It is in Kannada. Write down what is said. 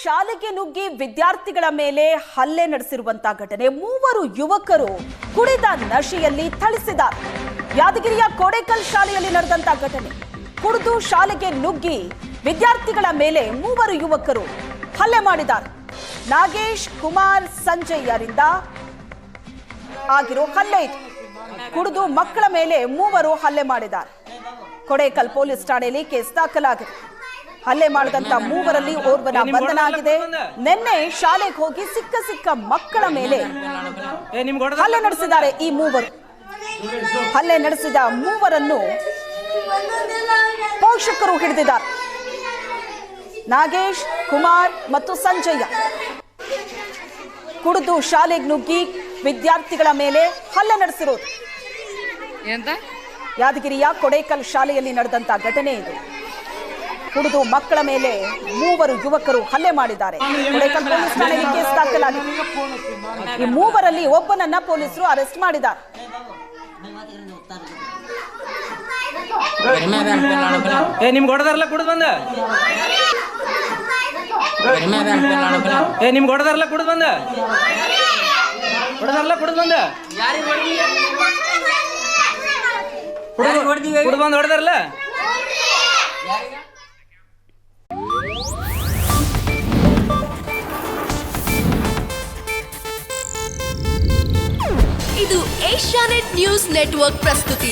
ಶಾಲೆಗೆ ನುಗ್ಗಿ ವಿದ್ಯಾರ್ಥಿಗಳ ಮೇಲೆ ಹಲ್ಲೆ ನಡೆಸಿರುವಂತಹ ಘಟನೆ. 3 ಯುವಕರು ಕುಡಿದ ನಶೆಯಲ್ಲಿ ಥಳಿಸಿದ್ದಾರೆ. ಯಾದಗಿರಿಯ ಕೋಡೇಕಲ್ ಶಾಲೆಯಲ್ಲಿ ನಡೆದಂತಹ ಘಟನೆ. ಕುಡಿದು ಶಾಲೆಗೆ ನುಗ್ಗಿ ವಿದ್ಯಾರ್ಥಿಗಳ ಮೇಲೆ 3 ಯುವಕರು ಹಲ್ಲೆ ಮಾಡಿದ್ದಾರೆ. ನಾಗೇಶ್, ಕುಮಾರ್, ಸಂಜಯ್ಯರಿಂದ ಆಗಿರೋ ಹಲ್ಲೆ ಇದು. ಕುಡಿದು ಮಕ್ಕಳ ಮೇಲೆ 3 ಹಲ್ಲೆ ಮಾಡಿದ್ದಾರೆ. ಕೋಡೇಕಲ್ ಪೊಲೀಸ್ ಠಾಣೆಯಲ್ಲಿ ಕೇಸ್ ದಾಖಲಾಗಿದೆ. ಹಲ್ಲೆ ಮಾಡಿದಂತ 3ರಲ್ಲಿ ಓರ್ವನ ಬಂಧನ ಆಗಿದೆ. ನಿನ್ನೆ ಶಾಲೆಗೆ ಹೋಗಿ ಸಿಕ್ಕ ಮಕ್ಕಳ ಮೇಲೆ ಹಲ್ಲೆ ನಡೆಸಿದ್ದಾರೆ. ಈ 3 ಹಲ್ಲೆ ನಡೆಸಿದ 3ರನ್ನು ಪೋಷಕರು ಹಿಡಿದಿದ್ದಾರೆ. ನಾಗೇಶ್, ಕುಮಾರ್ ಮತ್ತು ಸಂಜಯ್ಯ ಕುಡಿದು ಶಾಲೆಗೆ ನುಗ್ಗಿ ವಿದ್ಯಾರ್ಥಿಗಳ ಮೇಲೆ ಹಲ್ಲೆ ನಡೆಸಿರೋದು. ಯಾದಗಿರಿಯ ಕೋಡೇಕಲ್ ಶಾಲೆಯಲ್ಲಿ ನಡೆದಂತ ಘಟನೆ ಇದು. ಕುಡಿದು ಮಕ್ಕಳ ಮೇಲೆ 3 ಯುವಕರು ಹಲ್ಲೆ ಮಾಡಿದ್ದಾರೆ. ಕೋಡೇಕಲ್ ಪೊಲೀಸ್ ಠಾಣೆಯಲ್ಲಿ ಕೇಸ್ ದಾಖಲಾಗಿದೆ. ಈ 3ರಲ್ಲಿ ಒಬ್ಬನನ್ನ ಪೊಲೀಸರು ಅರೆಸ್ಟ್ ಮಾಡಿದ್ದಾರೆ. ನಿಮ್ಗೆ ಹೊಡೆದಾರಲ್ಲ ಕುಡಿದು ಬಂದ ನಿಮ್ಗೆ ಹೊಡೆದಾರಲ್ಲ ಕುಡಿದು ಬಂದ ಹೊಡೆದಾರಲ್ಲ. ಇದು ಏಷ್ಯಾನೆಟ್ ನ್ಯೂಸ್ ನೆಟ್ವರ್ಕ್ ಪ್ರಸ್ತುತಿ.